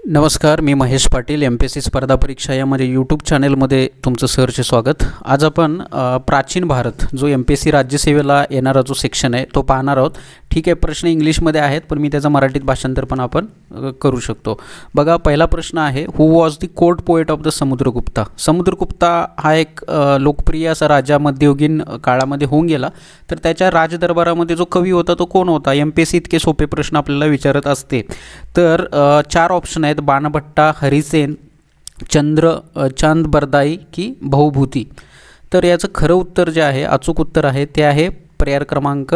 नमस्कार, मी महेश पाटील. MPSC स्पर्धा परीक्षा यामध्ये यूट्यूब चॅनलमध्ये तुमचं सहर्ष स्वागत. आज आपण प्राचीन भारत जो MPSC राज्यसेवेला येणारा जो सेक्शन आहे तो पाहणार आहोत. ठीक आहे, प्रश्न इंग्लिशमध्ये आहेत पण मी त्याचं मराठीत भाषांतर पण आपण करू शकतो. बघा, पहिला प्रश्न आहे, who was the court poet of the Samudragupta. Samudragupta हा एक लोकप्रिय असा राजा मध्ययुगीन काळामध्ये होऊन गेला. तर त्याच्या राजदरबारामध्ये जो कवी होता तो कोण होता? MPSC इतके सोपे प्रश्न आपल्याला विचारत असते. तर 4 ऑप्शन आहेत, बाणभट्टा, हरिसेन, चांद बरदाई की बहुभूती. तर याचं खरं उत्तर जे आहे, अचूक उत्तर आहे ते आहे पर्याय क्रमांक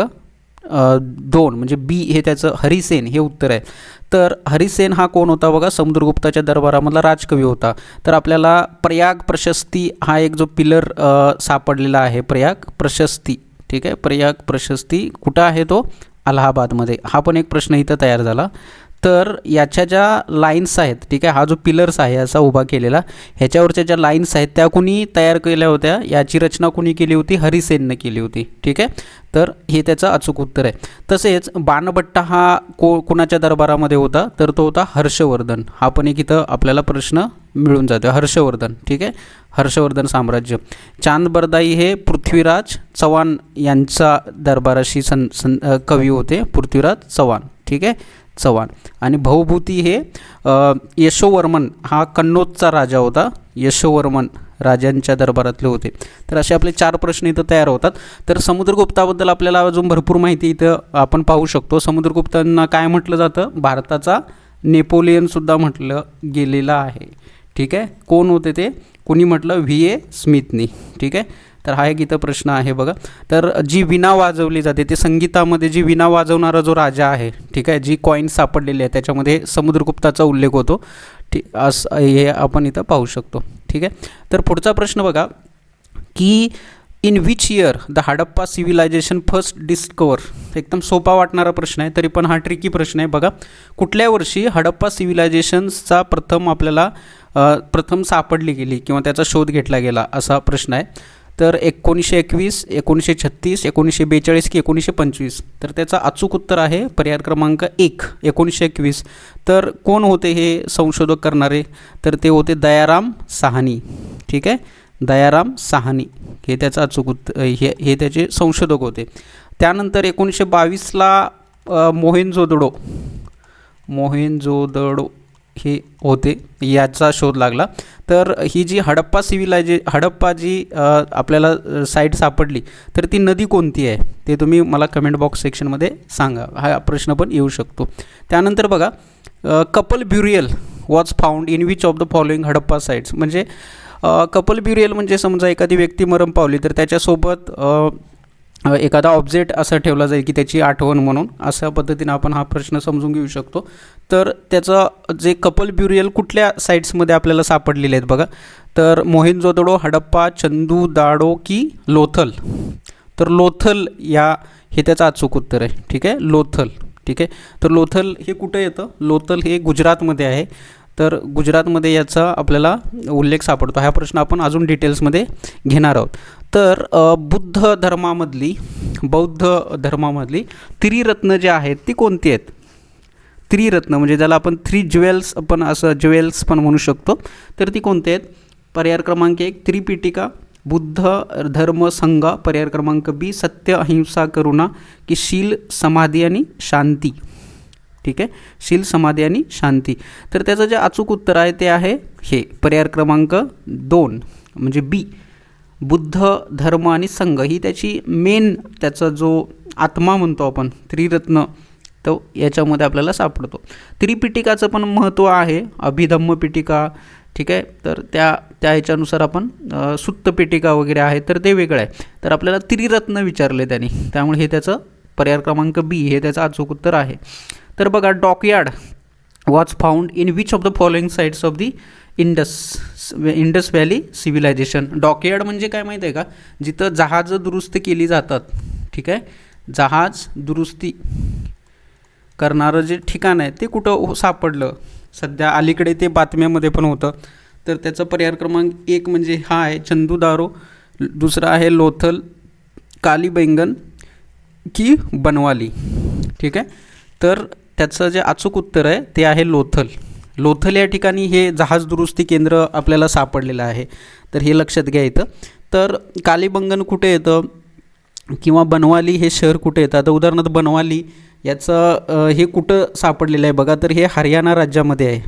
2 म्हणजे बी हे त्याचं हरिसेन हे उत्तर आहे. तर हरिसेन हा कोण होता? बघा, समुद्रगुप्ताच्या दरबारामधला राजकवी होता. तर आपल्याला प्रयाग प्रशस्ती हा एक जो पिलर सापडलेला आहे, प्रयाग प्रशस्ती. ठीक आहे, प्रयाग प्रशस्ती कुठं आहे? तो अलाहाबादमध्ये. हा पण एक प्रश्न इथं तयार झाला. तर याच्या ज्या लाईन्स आहेत, ठीक आहे, हा जो पिलर्स आहे असा उभा केलेला, ह्याच्यावरच्या ज्या लाईन्स आहेत त्या कुणी तयार केल्या होत्या? याची रचना कुणी केली होती? हरिसेनने केली होती. ठीक आहे, तर हे त्याचं अचूक उत्तर आहे. तसेच बाणभट्टा हा कुणाच्या दरबारामध्ये होता? तर तो होता हर्षवर्धन. हा पण एक इथं आपल्याला प्रश्न मिळून जातो, हर्षवर्धन. ठीक आहे, हर्षवर्धन साम्राज्य. चांद बरदाई हे पृथ्वीराज चव्हाण यांचा दरबाराशी कवी होते, पृथ्वीराज चव्हाण. ठीक आहे, चव्हाण. आणि बहुभूती हे यशोवर्मन हा कन्नौजचा राजा होता, यशोवर्मन राजांच्या दरबारातले होते. तर असे आपले 4 प्रश्न इथं तयार होतात. तर समुद्रगुप्ताबद्दल आपल्याला अजून भरपूर माहिती इथं आपण पाहू शकतो. समुद्रगुप्तांना काय म्हटलं जातं? भारताचा नेपोलियनसुद्धा म्हटलं गेलेलं आहे. ठीक आहे, कोण होते ते? कोणी म्हटलं? VA स्मिथनी. ठीक आहे, तर हा एक इथं प्रश्न आहे बघा. तर जी विणा वाजवली जाते, ते संगीतामध्ये जी विणा वाजवणारा जो राजा आहे, ठीक आहे, जी कॉईन्स सापडलेली आहे त्याच्यामध्ये समुद्रगुप्ताचा उल्लेख होतो. ठीक, असं हे आपण इथं पाहू शकतो. ठीक आहे, तर पुढचा प्रश्न बघा की in which year the Harappa civilisation first discover. एकदम सोपा वाटणारा प्रश्न आहे, तरी पण हा ट्रिकी प्रश्न आहे. बघा, कुठल्या वर्षी हडप्पा सिव्हिलायझेशन्सचा प्रथम सापडली गेली किंवा त्याचा शोध घेतला गेला, असा प्रश्न आहे. तर 1921, 1936, 1942 की 1925. तर त्याचा अचूक उत्तर आहे पर्याय क्रमांक 1, 1921. तर कोण होते हे संशोधक करणारे? तर ते होते दयाराम साहनी. ठीक आहे, दयाराम साहनी हे त्याचं अचूक उत्तर, हे त्याचे संशोधक होते. त्यानंतर 1922ला मोहेंजोदडो हे होते, याचा शोध लागला. तर ही जी हडप्पा जी आपल्याला साईट सापडली, तर ती नदी कोणती आहे ते तुम्ही मला कमेंट बॉक्स सेक्शनमध्ये सांगा. हा प्रश्न पण येऊ शकतो. त्यानंतर बघा, couple burial was found in which of the following Harappa sites. म्हणजे कपल ब्युरियल म्हणजे समजा एखादी व्यक्ती मरण पावली तर त्याच्यासोबत एखादा ऑब्जेक्ट असं ठेवला जाईल की त्याची आठवण म्हणून, अशा पद्धतीनं आपण हा प्रश्न समजून घेऊ शकतो. तर त्याचं जे कपल ब्युरियल कुठल्या साईट्समध्ये आपल्याला सापडलेले आहेत बघा, तर मोहेंजोदडो, हडप्पा, चंदूदाडो की लोथल. तर लोथल हे त्याचं अचूक उत्तर आहे. ठीक आहे, लोथल. ठीक आहे, तर लोथल हे कुठं येतं? लोथल हे गुजरातमध्ये आहे. तर गुजरातमध्ये याचा आपल्याला उल्लेख सापडतो. हा प्रश्न आपण अजून डिटेल्समध्ये घेणार आहोत. तर बौद्ध धर्मामधली त्रिरत्न जे आहेत ती कोणती आहेत? त्रिरत्न म्हणजे ज्याला आपण 3 ज्वेल्स आपण असं ज्वेल्स पण म्हणू शकतो. तर ती कोणती आहेत? पर्याय क्रमांक 1 त्रिपिटिका, बुद्ध धर्म संघ. पर्याय क्रमांक B सत्य, अहिंसा, करुणा की शील, समाधी आणि शांती. ठीक आहे, शील, समाधी आणि शांती. तर त्याचं जे अचूक उत्तर आहे ते आहे हे पर्याय क्रमांक 2 म्हणजे B बुद्ध धर्म आणि संघ. ही त्याची मेन, त्याचा जो आत्मा म्हणतो आपण त्रिरत्न, तो याच्यामध्ये आपल्याला सापडतो. त्रिपिटिकाचं पण महत्त्व आहे, अभिधम्म पिटिका. ठीक आहे, तर त्या ह्याच्यानुसार आपण सुत्तपिटिका वगैरे आहे, तर ते वेगळं आहे. तर आपल्याला त्रिरत्न विचारले त्यांनी, त्यामुळे हे त्याचं पर्याय क्रमांक B हे त्याचं अचूक उत्तर आहे. तर बघा, dockyard was found in which of the following sites of the Indus valley civilisation. Dockyard म्हणजे काय माहीत आहे का? जिथं जहाजं दुरुस्त केली जातात. ठीक आहे, जहाज दुरुस्ती करणारं जे ठिकाण आहे ते कुठं सापडलं? सध्या अलीकडे ते बातम्यामध्ये पण होतं. तर त्याचा पर्याय क्रमांक 1 म्हणजे हा आहे चंदूदारो, दुसरा आहे लोथल, कालीबंगन की बनवाली. ठीक आहे, तर त्याचं जे अचूक उत्तर आहे ते आहे लोथल. लोथल या ठिकाणी हे जहाज दुरुस्ती केंद्र आपल्याला सापडलेलं आहे, तर हे लक्षात घ्या इथं. तर कालीबंगन कुठे येतं किंवा बनवाली हे शहर कुठे येतं? आता उदाहरणार्थ बनवाली याचं हे कुठं सापडलेलं आहे बघा, तर हे हरियाणा राज्यामध्ये आहे.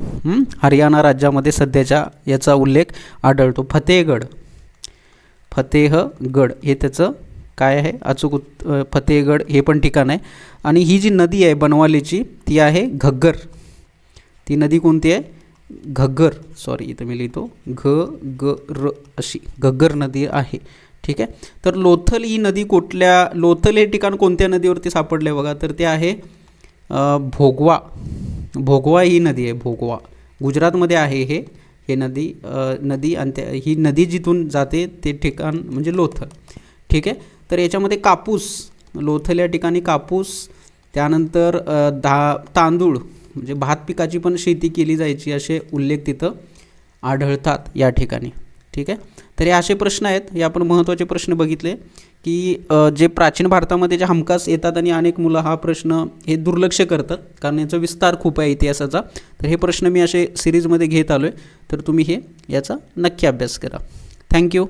हरियाणा राज्यामध्ये सध्याच्या याचा उल्लेख आढळतो. फतेहगड हे त्याचं काय आहे अचूक फतेहगड हे पण ठिकाण आहे. आणि ही जी नदी आहे बनवालीची ती आहे घग्गर. ती नदी कोणती आहे? घग्गर. सॉरी इथं मी लिहितो घ अशी घग्गर नदी आहे. ठीक आहे. तर लोथल ही नदी लोथल हे ठिकाण कोणत्या नदीवरती सापडले बघा, तर ते आहे भोगवा ही नदी आहे. भोगवा गुजरातमध्ये आहे हे नदी आणि ही नदी जिथून जाते ते ठिकाण म्हणजे लोथल. ठीक आहे. तर याच्यामध्ये कापूस, लोथल या ठिकाणी कापूस, त्यानंतर तांदूळ म्हणजे भात पिकाची पण शेती केली जायची असे उल्लेख तिथं आढळतात या ठिकाणी. ठीक आहे. तर हे असे प्रश्न आहेत, हे आपण महत्त्वाचे प्रश्न बघितले की जे प्राचीन भारतामध्ये जे हमखास येतात आणि अनेक मुलं हा प्रश्न हे दुर्लक्ष करतात कारण याचा विस्तार खूप आहे इतिहासाचा. तर हे प्रश्न मी असे सिरीजमध्ये घेत आलो आहे, तर तुम्ही याचा नक्की अभ्यास करा. थँक्यू.